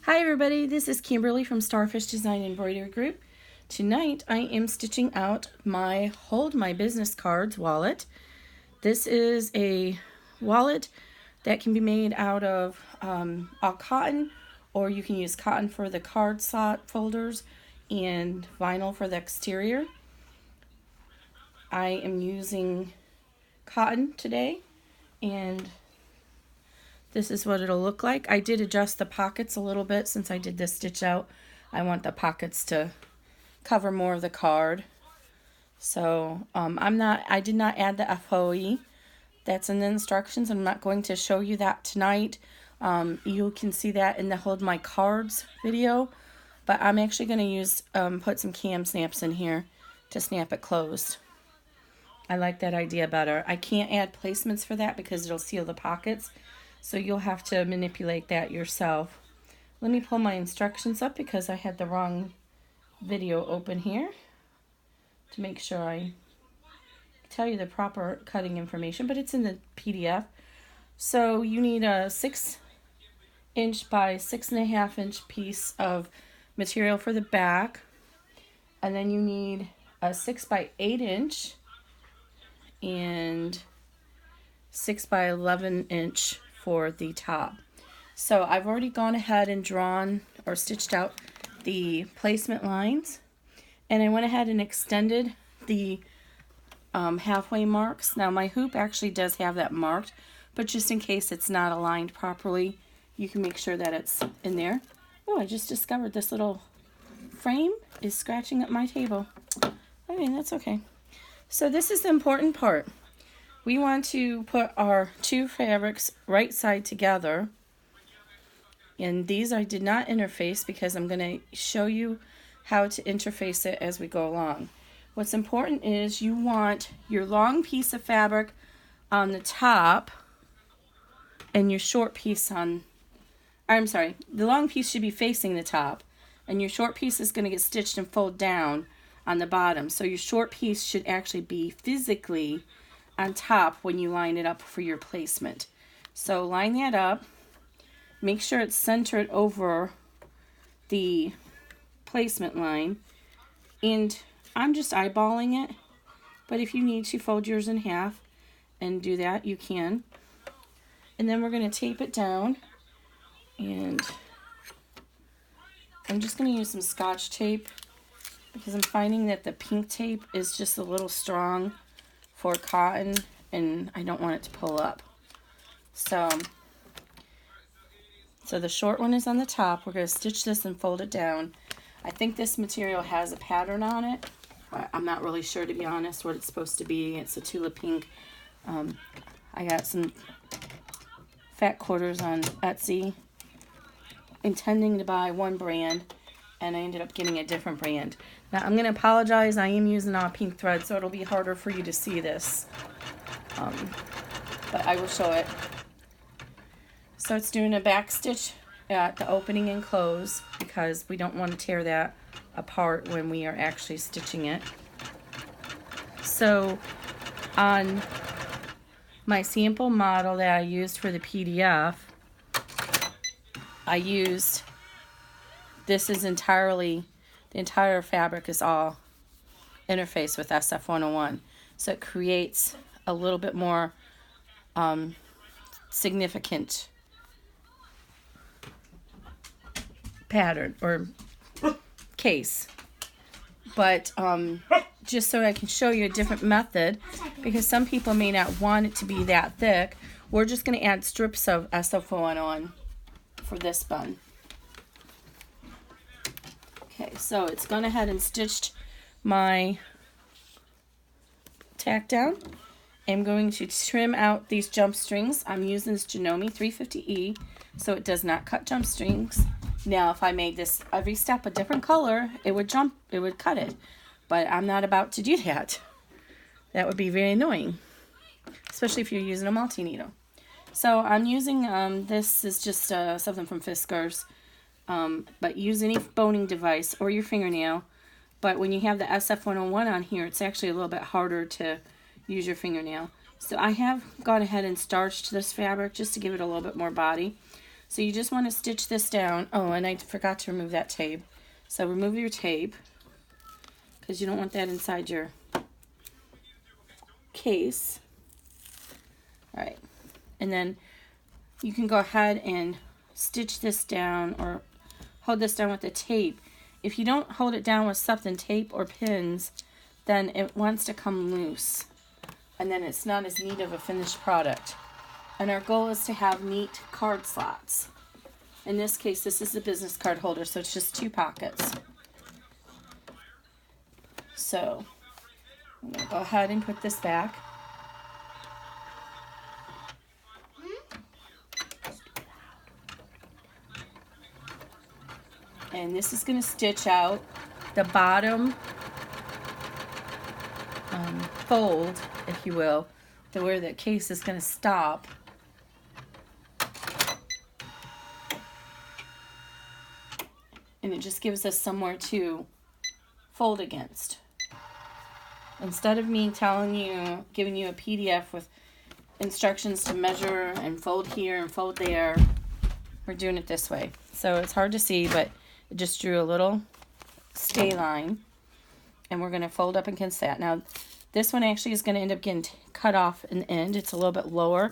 Hi everybody, this is Kimberly from Starfish Designs Embroidery Group. Tonight I am stitching out my Hold My Business Cards wallet. This is a wallet that can be made out of all cotton, or you can use cotton for the card slot folders and vinyl for the exterior. I am using cotton today, and this is what it'll look like. I did adjust the pockets a little bit since I did this stitch out. I want the pockets to cover more of the card. So I did not add the FOE. That's in the instructions. I'm not going to show you that tonight. You can see that in the Hold My Cards video. But I'm actually going to use put some cam snaps in here to snap it closed. I like that idea better. I can't add placements for that because it'll seal the pockets. So you'll have to manipulate that yourself. Let me pull my instructions up because I had the wrong video open here to make sure I tell you the proper cutting information, but it's in the PDF. So you need a 6" by 6.5" piece of material for the back, and then you need a 6 by 8" and 6 by 11" for the top. So I've already gone ahead and drawn or stitched out the placement lines, and I went ahead and extended the halfway marks. Now my hoop actually does have that marked, but just in case it's not aligned properly, you can make sure that it's in there. Oh, I just discovered this little frame is scratching up my table. I mean, that's okay. So this is the important part. We want to put our two fabrics right side together. And these I did not interface because I'm going to show you how to interface it as we go along. What's important is you want your long piece of fabric on the top and your short piece on, I'm sorry, the long piece should be facing the top and your short piece is going to get stitched and fold down on the bottom. So your short piece should actually be physically on top when you line it up for your placement. So line that up, make sure it's centered over the placement line, and I'm just eyeballing it, but if you need to fold yours in half and do that, you can. And then we're going to tape it down, and I'm just going to use some Scotch tape because I'm finding that the pink tape is just a little strong for cotton and I don't want it to pull up. So the short one is on the top. We're going to stitch this and fold it down. I think this material has a pattern on it, but I'm not really sure, to be honest, what it's supposed to be. It's a tulip pink. I got some fat quarters on Etsy intending to buy one brand, and I ended up getting a different brand. Now I'm going to apologize, I am using all pink thread, so it'll be harder for you to see this, but I will show it. So it's doing a back stitch at the opening and close because we don't want to tear that apart when we are actually stitching it. So on my sample model that I used for the PDF, I used, this is entirely, the entire fabric is all interfaced with SF101. So it creates a little bit more significant pattern or case. But just so I can show you a different method, because some people may not want it to be that thick, we're just going to add strips of SF101 for this bun. Okay, so it's gone ahead and stitched my tack down. I'm going to trim out these jump strings. I'm using this Janome 350E, so it does not cut jump strings. Now, if I made this every step a different color, it would cut it. But I'm not about to do that. That would be very annoying, especially if you're using a multi-needle. So I'm using, this is just something from Fiskars. But use any boning device or your fingernail. But when you have the SF101 on here, it's actually a little bit harder to use your fingernail. So I have gone ahead and starched this fabric just to give it a little bit more body. So you just want to stitch this down. Oh, and I forgot to remove that tape. So remove your tape because you don't want that inside your case. All right, and then you can go ahead and stitch this down or hold this down with the tape. If you don't hold it down with something, tape or pins, then it wants to come loose, and then it's not as neat of a finished product. And our goal is to have neat card slots. In this case, this is the business card holder, so it's just 2 pockets. So I'm going to go ahead and put this back. And this is going to stitch out the bottom fold, if you will, to where the case is going to stop. And it just gives us somewhere to fold against. Instead of me telling you, giving you a PDF with instructions to measure and fold here and fold there, we're doing it this way. So it's hard to see, but I just drew a little stay line, and we're going to fold up against that. Now, this one actually is going to end up getting cut off in the end. It's a little bit lower.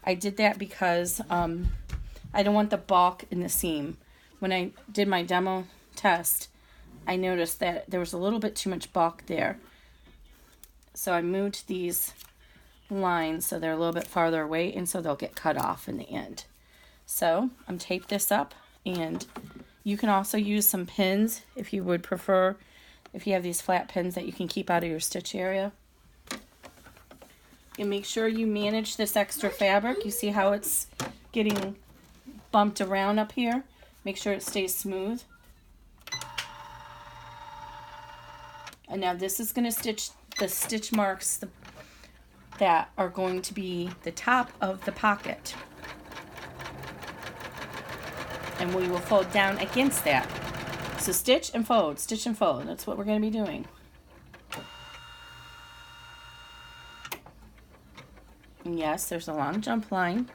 I did that because I don't want the bulk in the seam. When I did my demo test, I noticed that there was a little bit too much bulk there. So I moved these lines so they're a little bit farther away, and so they'll get cut off in the end. So I'm taped this up, and you can also use some pins if you would prefer, if you have these flat pins that you can keep out of your stitch area. And make sure you manage this extra fabric. You see how it's getting bumped around up here? Make sure it stays smooth. And now this is going to stitch the stitch marks that are going to be the top of the pocket. And we will fold down against that. So stitch and fold, stitch and fold. That's what we're going to be doing. And yes, there's a long jump line.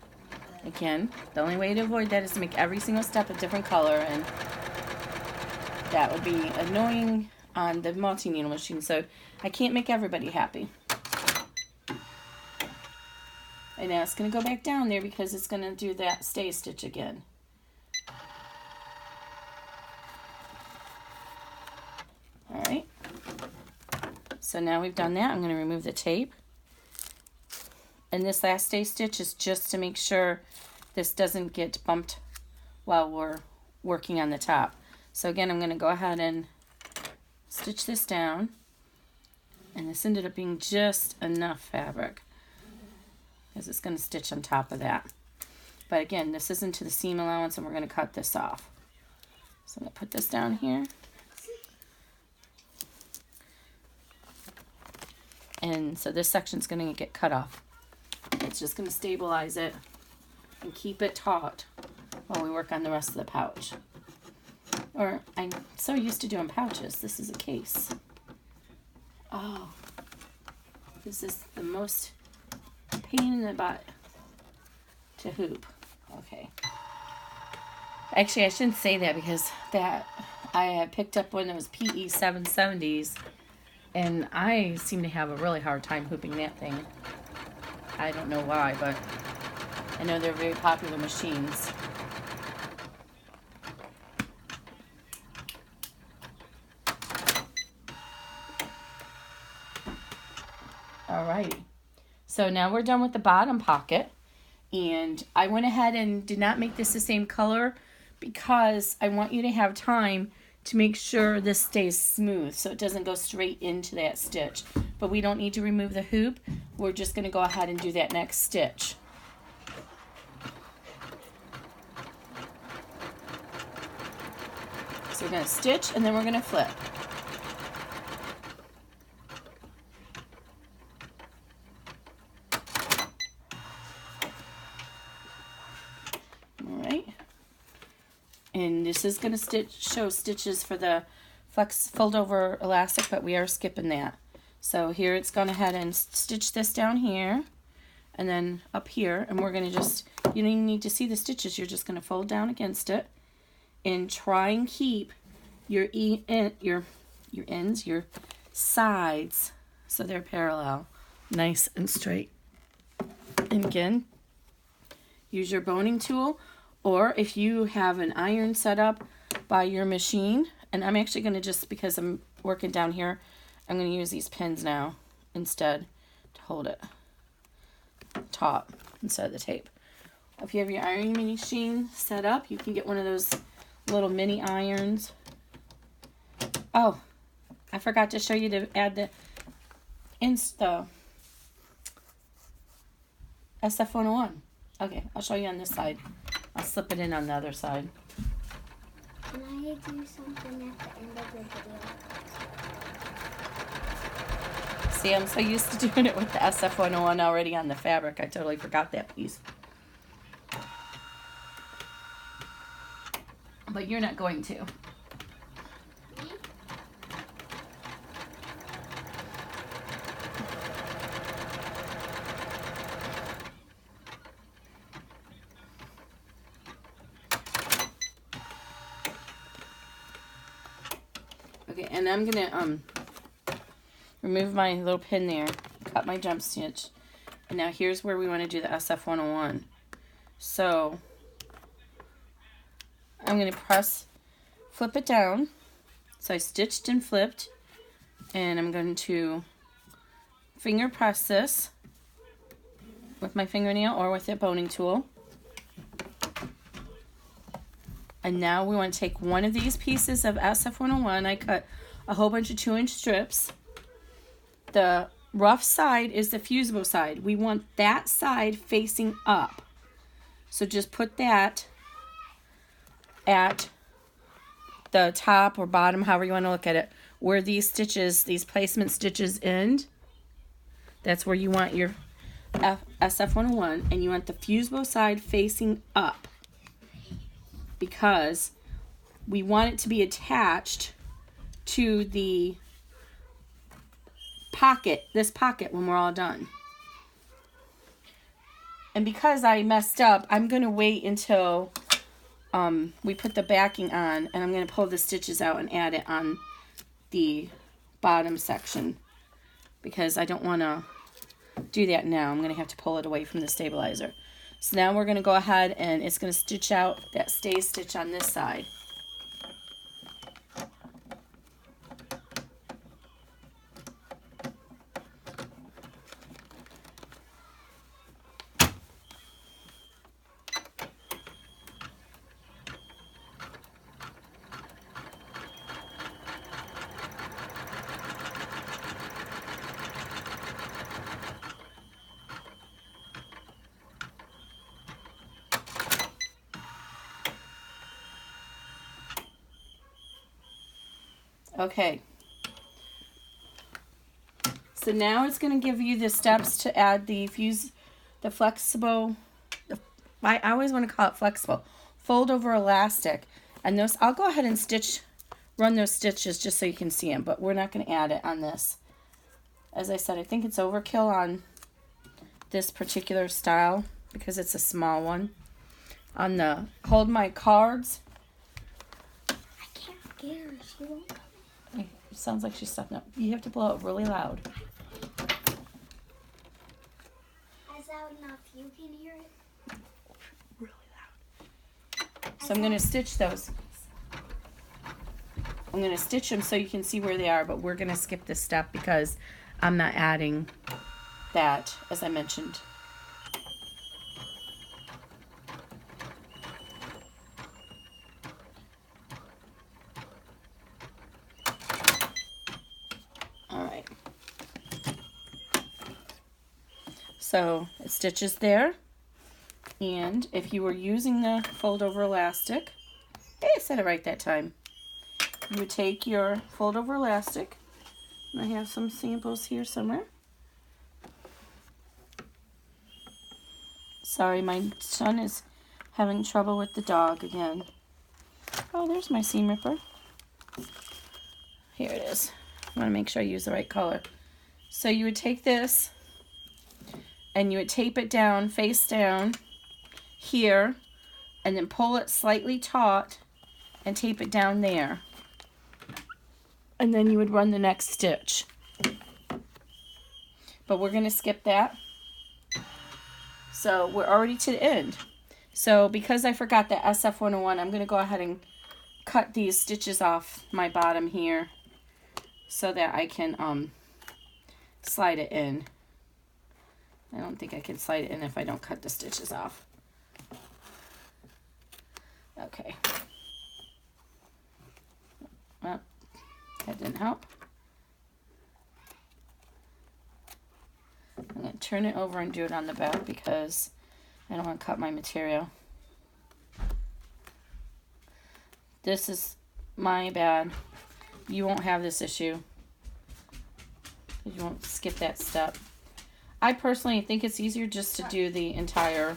Again, the only way to avoid that is to make every single step a different color, and that would be annoying on the multi-needle machine, so I can't make everybody happy. And now it's going to go back down there because it's going to do that stay stitch again. Alright, so now we've done that. I'm going to remove the tape. And this last stay stitch is just to make sure this doesn't get bumped while we're working on the top. So again, I'm going to go ahead and stitch this down. And this ended up being just enough fabric, because it's going to stitch on top of that. But again, this isn't to the seam allowance, and we're going to cut this off. So I'm going to put this down here. And so this section's going to get cut off. It's just going to stabilize it and keep it taut while we work on the rest of the pouch. Or, I'm so used to doing pouches. This is a case. Oh, this is the most pain in the butt to hoop. Okay. Actually, I shouldn't say that, because that I had picked up one of those PE 770s, and I seem to have a really hard time hooping that thing. I don't know why, but I know they're very popular machines. Alrighty, so now we're done with the bottom pocket, and I went ahead and did not make this the same color because I want you to have time to make sure this stays smooth so it doesn't go straight into that stitch. But we don't need to remove the hoop. We're just going to go ahead and do that next stitch. So we're going to stitch, and then we're going to flip. Alright. And this is going to show stitches for the flex fold over elastic, but we are skipping that. So here it's gone ahead and stitch this down here, and then up here, and we're going to just, you don't even need to see the stitches, you're just going to fold down against it and try and keep your ends, your sides, so they're parallel, nice and straight. And again, use your boning tool, or if you have an iron set up by your machine, and I'm actually going to, just because I'm working down here, I'm going to use these pins now instead to hold it taut instead of the tape. If you have your ironing machine set up, you can get one of those little mini irons. Oh, I forgot to show you to add the SF101. Okay, I'll show you on this side. I'll slip it in on the other side. Can I do something at the end of the video? See, I'm so used to doing it with the SF101 already on the fabric. I totally forgot that piece. But you're not going to. Okay, and I'm gonna remove my little pin there, cut my jump stitch, and now here's where we want to do the SF101. So I'm gonna flip it down. So I stitched and flipped, and I'm going to finger press this with my fingernail or with a boning tool. And now we want to take one of these pieces of SF101. I cut a whole bunch of 2-inch strips. The rough side is the fusible side. We want that side facing up. So just put that at the top or bottom, however you want to look at it, where these stitches, these placement stitches end. That's where you want your SF101, and you want the fusible side facing up, because we want it to be attached to the pocket, this pocket, when we're all done. And because I messed up, I'm going to wait until we put the backing on, and I'm going to pull the stitches out and add it on the bottom section, because I don't want to do that now. I'm going to have to pull it away from the stabilizer. So now we're going to go ahead, and it's going to stitch out that stay stitch on this side. Okay, so now it's going to give you the steps to add the flexible, I always want to call it flexible, fold over elastic. And those, I'll go ahead and run those stitches just so you can see them, but we're not going to add it on this. As I said, I think it's overkill on this particular style because it's a small one. On the Hold My Cards, I can't get her, she won't come. it sounds like she's stepping up. You have to blow it really loud. Is that enough? You can hear it? Really loud. So I'm going to stitch those. I'm going to stitch them so you can see where they are, but we're going to skip this step because I'm not adding that, as I mentioned. All right. So it stitches there. And if you were using the fold over elastic, hey, I said it right that time. You would take your fold over elastic, and I have some samples here somewhere. Sorry, my son is having trouble with the dog again. Oh, there's my seam ripper. Here it is. I want to make sure I use the right color. So you would take this, and you would tape it down, face down here, and then pull it slightly taut and tape it down there. And then you would run the next stitch. But we're going to skip that. So we're already to the end. So because I forgot the SF101, I'm going to go ahead and cut these stitches off my bottom here so that I can slide it in. I don't think I can slide it in if I don't cut the stitches off. Okay. Well, that didn't help. I'm going to turn it over and do it on the back because I don't want to cut my material. This is my bad. You won't have this issue. You won't skip that step. I personally think it's easier just to do the entire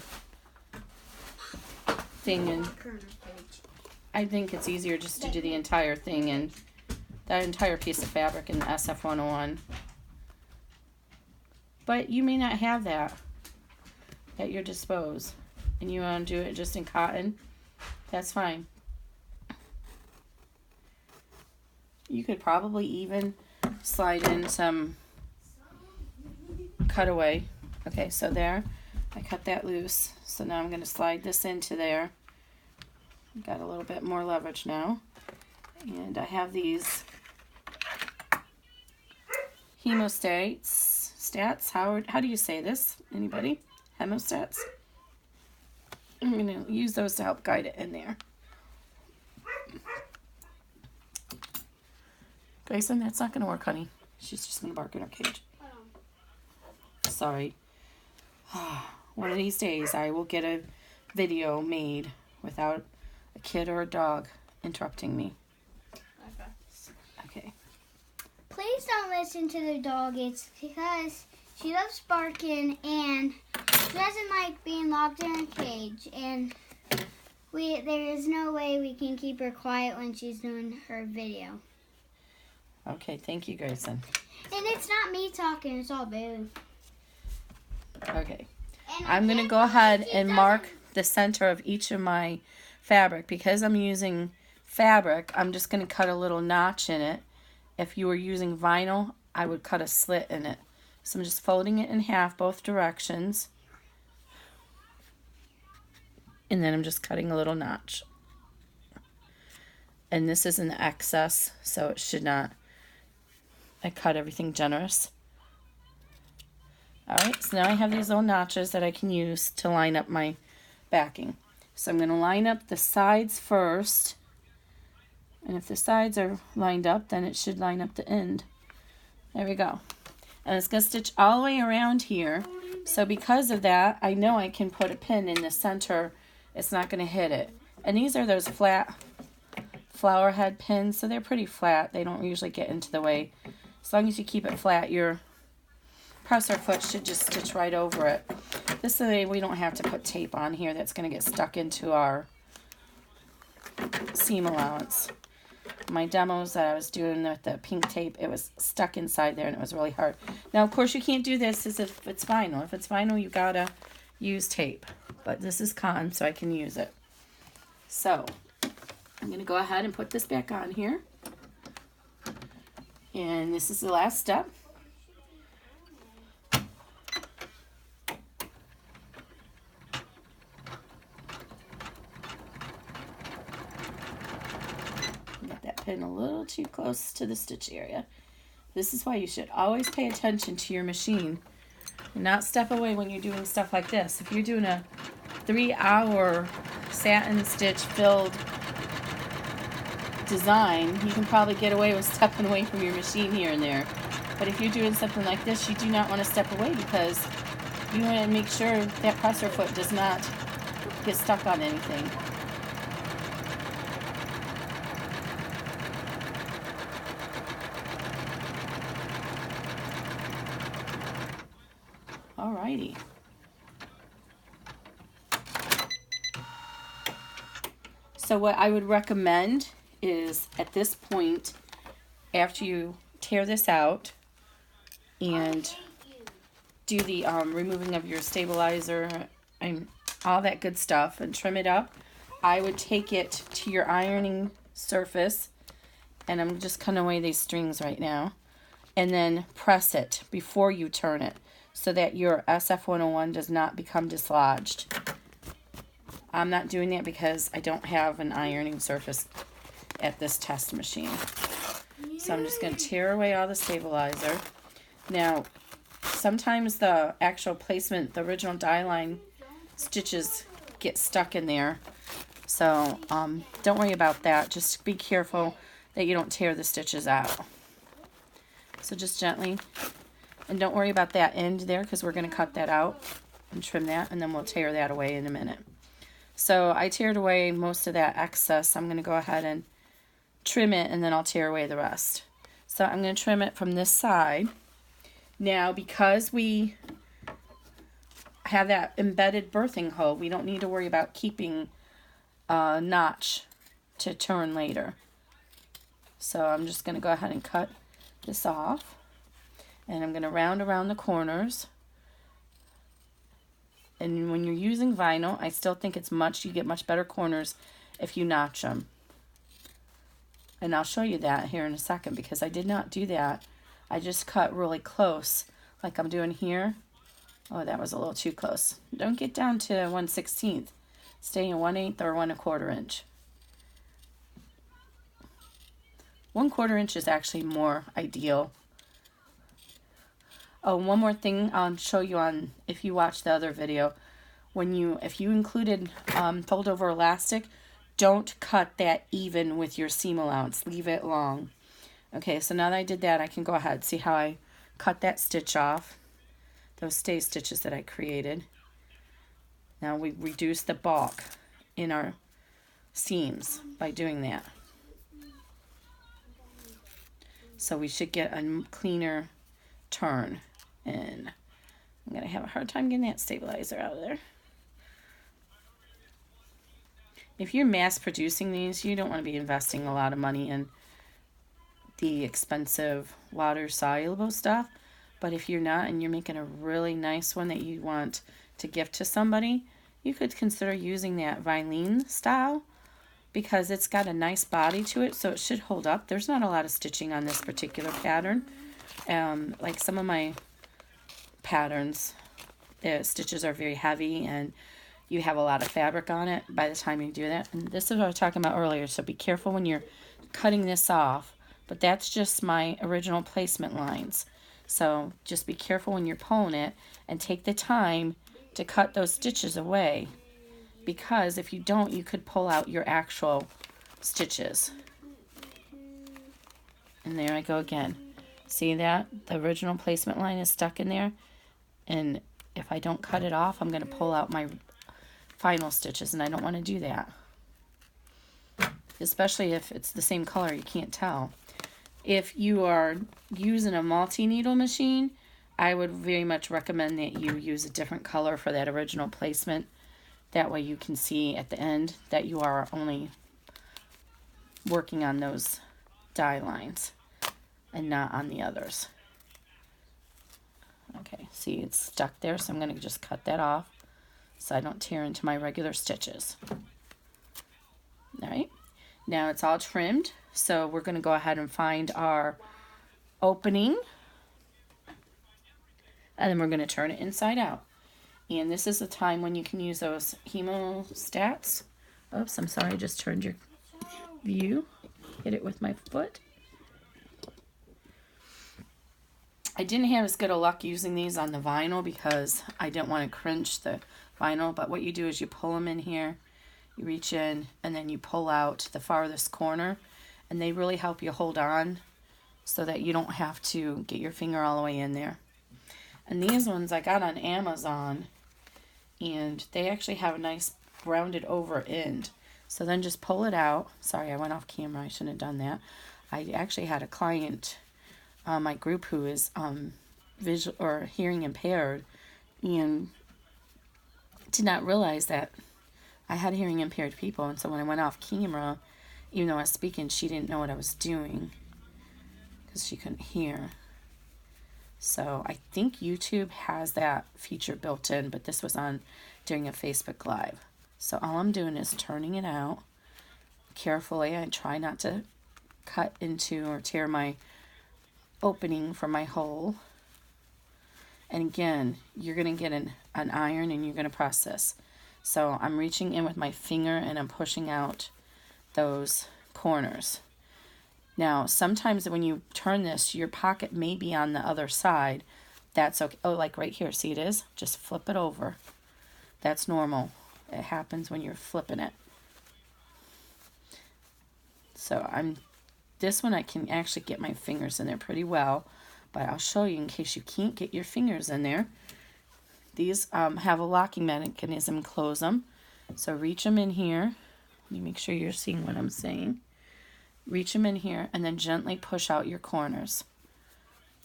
thing, and I think it's easier just to do the entire thing and that entire piece of fabric in the SF101. But you may not have that at your disposal, and you want to do it just in cotton. That's fine. You could probably even slide in some cutaway. Okay, so there, I cut that loose. So now I'm going to slide this into there. Got a little bit more leverage now. And I have these hemostats. How do you say this? Anybody? Hemostats? I'm going to use those to help guide it in there. Grayson, that's not going to work, honey. She's just going to bark in her cage. Sorry. One of these days I will get a video made without a kid or a dog interrupting me. Okay. Please don't listen to the dog. It's because she loves barking and she doesn't like being locked in a cage. And there is no way we can keep her quiet when she's doing her video. Okay, thank you, Grayson. And it's not me talking, it's all Boo. Okay. I'm going to go ahead and mark the center of each of my fabric. Because I'm using fabric, I'm just going to cut a little notch in it. If you were using vinyl, I would cut a slit in it. So I'm just folding it in half both directions. And then I'm just cutting a little notch. And this is an excess, so it should not. I cut everything generous. Alright, so now I have these little notches that I can use to line up my backing. So I'm going to line up the sides first. And if the sides are lined up, then it should line up the end. There we go. And it's going to stitch all the way around here. So because of that, I know I can put a pin in the center. It's not going to hit it. And these are those flat flower head pins, so they're pretty flat. They don't usually get into the way. As long as you keep it flat, your presser foot should just stitch right over it. This way we don't have to put tape on here that's going to get stuck into our seam allowance. My demos that I was doing with the pink tape, it was stuck inside there and it was really hard. Now, of course, you can't do this as if it's vinyl. If it's vinyl, you gotta use tape. But this is cotton, so I can use it. So, I'm going to go ahead and put this back on here. And this is the last step. Got that pin a little too close to the stitch area. This is why you should always pay attention to your machine and not step away when you're doing stuff like this. If you're doing a 3-hour satin stitch filled design, you can probably get away with stepping away from your machine here and there. But if you're doing something like this, you do not want to step away because you want to make sure that presser foot does not get stuck on anything. Alrighty. So what I would recommend is at this point, after you tear this out and do the removing of your stabilizer and all that good stuff and trim it up, I would take it to your ironing surface, and I'm just cutting away these strings right now, and then press it before you turn it so that your SF-101 does not become dislodged. I'm not doing that because I don't have an ironing surface at this test machine. So I'm just going to tear away all the stabilizer. Now, sometimes the actual placement, the original die line stitches get stuck in there. So don't worry about that. Just be careful that you don't tear the stitches out. So just gently. And don't worry about that end there because we're going to cut that out and trim that, and then we'll tear that away in a minute. So I teared away most of that excess. I'm going to go ahead and trim it, and then I'll tear away the rest. So I'm going to trim it from this side. Now, because we have that embedded birthing hole, we don't need to worry about keeping a notch to turn later. So I'm just going to go ahead and cut this off. And I'm going to round around the corners. And when you're using vinyl, I still think you get much better corners if you notch them. And I'll show you that here in a second because I did not do that. I just cut really close like I'm doing here. Oh, that was a little too close. Don't get down to 1/16. Stay in 1/8 or 1/4 inch. 1/4 inch is actually more ideal. Oh, one more thing I'll show you on if you watch the other video. If you included fold over elastic, don't cut that even with your seam allowance. Leave it long. Okay, so now that I did that, I can go ahead. See how I cut that stitch off? Those stay stitches that I created. Now we reduce the bulk in our seams by doing that. So we should get a cleaner turn. And I'm going to have a hard time getting that stabilizer out of there. If you're mass producing these, you don't want to be investing a lot of money in the expensive water soluble stuff. But if you're not and you're making a really nice one that you want to gift to somebody, you could consider using that Vilene style because it's got a nice body to it, so it should hold up. There's not a lot of stitching on this particular pattern. Like some of my patterns, the stitches are very heavy and you have a lot of fabric on it by the time you do that. And this is what I was talking about earlier, so be careful when you're cutting this off. But that's just my original placement lines. So just be careful when you're pulling it and take the time to cut those stitches away, because if you don't, you could pull out your actual stitches. And there I go again. See that? The original placement line is stuck in there. And if I don't cut it off, I'm going to pull out my final stitches, and I don't want to do that. Especially if it's the same color, you can't tell. If you are using a multi-needle machine, I would very much recommend that you use a different color for that original placement. That way you can see at the end that you are only working on those die lines and not on the others. Okay, see it's stuck there, so I'm going to just cut that off so I don't tear into my regular stitches. Alright, now it's all trimmed, so we're going to go ahead and find our opening, and then we're going to turn it inside out. And this is the time when you can use those hemostats. Oops, I'm sorry, I just turned your view. Hit it with my foot. I didn't have as good a luck using these on the vinyl because I didn't want to cringe the vinyl, but what you do is you pull them in here, you reach in, and then you pull out the farthest corner, and they really help you hold on so that you don't have to get your finger all the way in there. And these ones I got on Amazon, and they actually have a nice rounded over end. So then just pull it out. Sorry, I went off camera. I shouldn't have done that. I actually had a client on my group who is visual or hearing impaired, and did not realize that I had hearing impaired people. And so when I went off camera, even though I was speaking, she didn't know what I was doing because she couldn't hear. So I think YouTube has that feature built in, but this was on during a Facebook Live. So all I'm doing is turning it out carefully. I try not to cut into or tear my opening for my hole. And again, you're going to get an iron and you're going to press this. So I'm reaching in with my finger and I'm pushing out those corners. Now, sometimes when you turn this, your pocket may be on the other side. That's okay. Oh, like right here. See, it is? Just flip it over. That's normal. It happens when you're flipping it. So this one I can actually get my fingers in there pretty well, but I'll show you in case you can't get your fingers in there. These have a locking mechanism, close them. So reach them in here. Let me make sure you're seeing what I'm saying. Reach them in here and then gently push out your corners.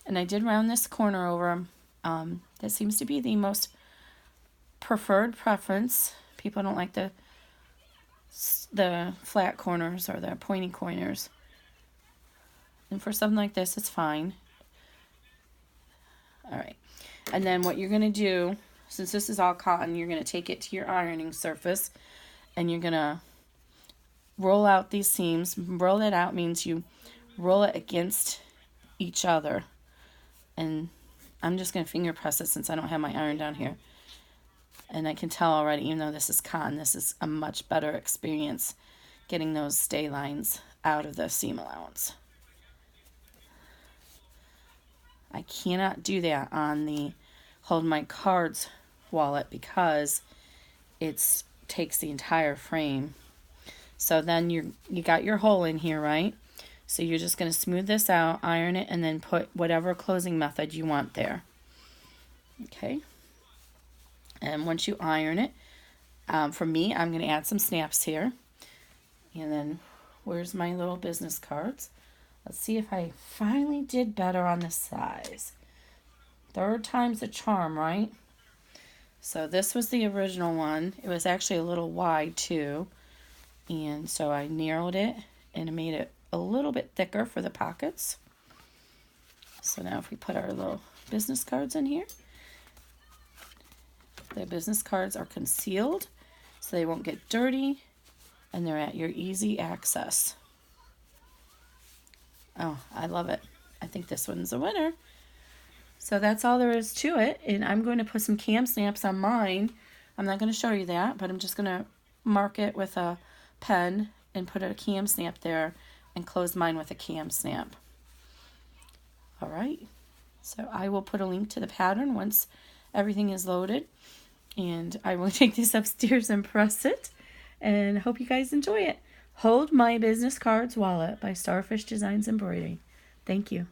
And I did round this corner over. That seems to be the most preferred preference. People don't like the flat corners or the pointy corners. And for something like this, it's fine. All right. And then what you're going to do, since this is all cotton, you're going to take it to your ironing surface and you're going to roll out these seams. Roll it out means you roll it against each other. And I'm just going to finger press it since I don't have my iron down here. And I can tell already, even though this is cotton, this is a much better experience getting those stay lines out of the seam allowance. I cannot do that on the Hold My Cards wallet because it takes the entire frame. So then you got your hole in here, right? So you're just going to smooth this out, iron it, and then put whatever closing method you want there. Okay. And once you iron it, for me, I'm going to add some snaps here. And then where's my little business cards? Let's see if I finally did better on the size. Third time's the charm, right? So this was the original one. It was actually a little wide too. And so I narrowed it and I made it a little bit thicker for the pockets. So now if we put our little business cards in here, the business cards are concealed so they won't get dirty and they're at your easy access. Oh, I love it. I think this one's a winner. So that's all there is to it. And I'm going to put some cam snaps on mine. I'm not going to show you that, but I'm just going to mark it with a pen and put a cam snap there and close mine with a cam snap. All right. So I will put a link to the pattern once everything is loaded. And I will take this upstairs and press it. And hope you guys enjoy it. Hold My Business Cards Wallet by Starfish Designs Embroidery. Thank you.